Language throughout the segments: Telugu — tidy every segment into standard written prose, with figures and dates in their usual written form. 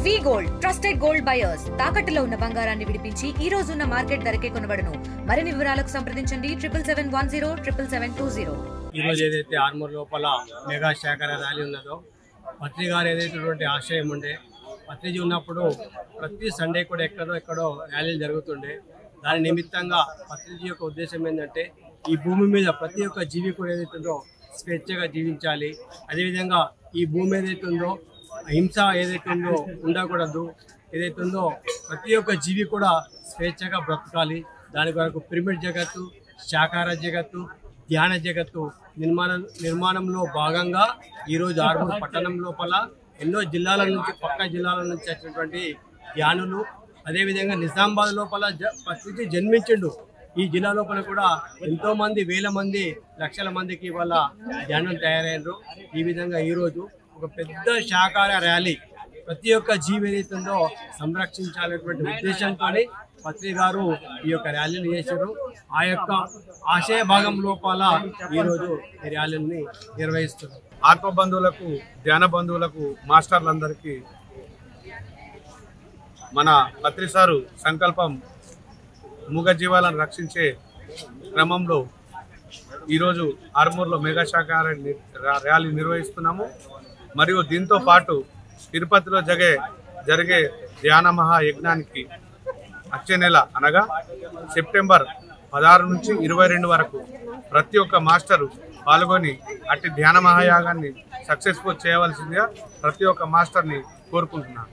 వి గోల్డ్ ట్రస్టెడ్ గోల్డ్ బయర్స్ తాకట్టులో ఉన్న బంగారాన్ని విడిపించి ఈ రోజు ఉన్న మార్కెట్ ధరకే కొనబడును. మరిన్ని వివరాలకు సంప్రదించండి 7710772020. ఈ రోజు ఏదైతే ఆర్మూర్ లోపల మెగా శాఖర ర్యాలీ ఉన్నదో, పత్రి గారు ఏదైతే ఆశయం ఉండే, పత్రిజీ ఉన్నప్పుడు ప్రతి సండే కూడా ఎక్కడో ర్యాలీలు జరుగుతుండే. దాని నిమిత్తంగా పత్రిజీ యొక్క ఉద్దేశం ఏంటంటే ఈ భూమి మీద ప్రతి ఒక్క జీవి కూడా ఏదైతుందో స్వేచ్ఛగా జీవించాలి. అదేవిధంగా ఈ భూమి ఏదైతుందో హింస ఏదైతుందో ఉండకూడదు. ఏదైతుందో ప్రతి ఒక్క జీవి కూడా స్వేచ్ఛగా బ్రతకాలి. దాని కొరకు పిరమిడ్ జగత్తు, శాకాహార జగత్తు, ధ్యాన జగత్తు నిర్మాణంలో భాగంగా ఈరోజు ఆర్మూర్ పట్టణం లోపల ఎన్నో జిల్లాల నుంచి పక్క జిల్లాల నుంచి వచ్చినటువంటి ధ్యానులు, అదేవిధంగా నిజామాబాద్ లోపల పత్రిజీ జన్మించిండు. ఈ జిల్లా లోపల కూడా ఎంతోమంది వేల మంది లక్షల మందికి ఇవాళ ధ్యానం తయారయ్యారు. ఈ విధంగా ఈరోజు ఒక పెద్ద శాకాహార ర్యాలీ ప్రతి ఒక్క జీవి ఏదైతుందో సంరక్షించాలనేటువంటి ఉద్దేశంతో పత్రి గారు ఈ యొక్క ర్యాలీని చేశారు. ఆ యొక్క ఆశయ భాగం లోపల ఈరోజు ఈ ర్యాలీని నిర్వహిస్తున్నారు. ఆత్మ బంధువులకు, ధ్యాన బంధువులకు, మాస్టర్లందరికీ మన పత్రి సారు సంకల్పం మూగ జీవాలను రక్షించే క్రమంలో ఈరోజు ఆర్మూర్లో మెగా శాఖాహార ర్యాలీ నిర్వహిస్తున్నాము. మరియు దీంతో పాటు తిరుపతిలో జరిగే ధ్యాన మహాయజ్ఞానికి వచ్చే నెల అనగా సెప్టెంబర్ 16 నుంచి 22 వరకు ప్రతి ఒక్క మాస్టరు పాల్గొని అట్టి ధ్యాన మహాయాగాన్ని సక్సెస్ఫుల్ చేయవలసిందిగా ప్రతి ఒక్క మాస్టర్ని కోరుకుంటున్నాను.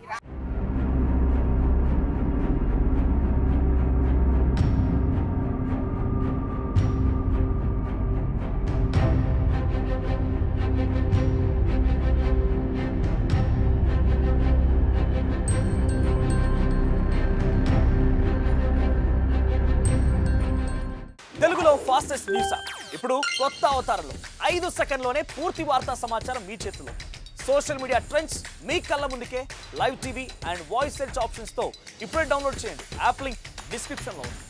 తెలుగులో ఫాస్టెస్ట్ న్యూస్ ఇప్పుడు కొత్త అవతారంలో 5 సెకండ్లోనే పూర్తి వార్తా సమాచారం మీ చేతిలో. సోషల్ మీడియా ట్రెండ్స్ మీ కళ్ళ ముందుకే live TV and voice search ఆప్షన్స్తో ఇప్పుడే డౌన్లోడ్ చేయండి. యాప్ లింక్ డిస్క్రిప్షన్లో ఉంది.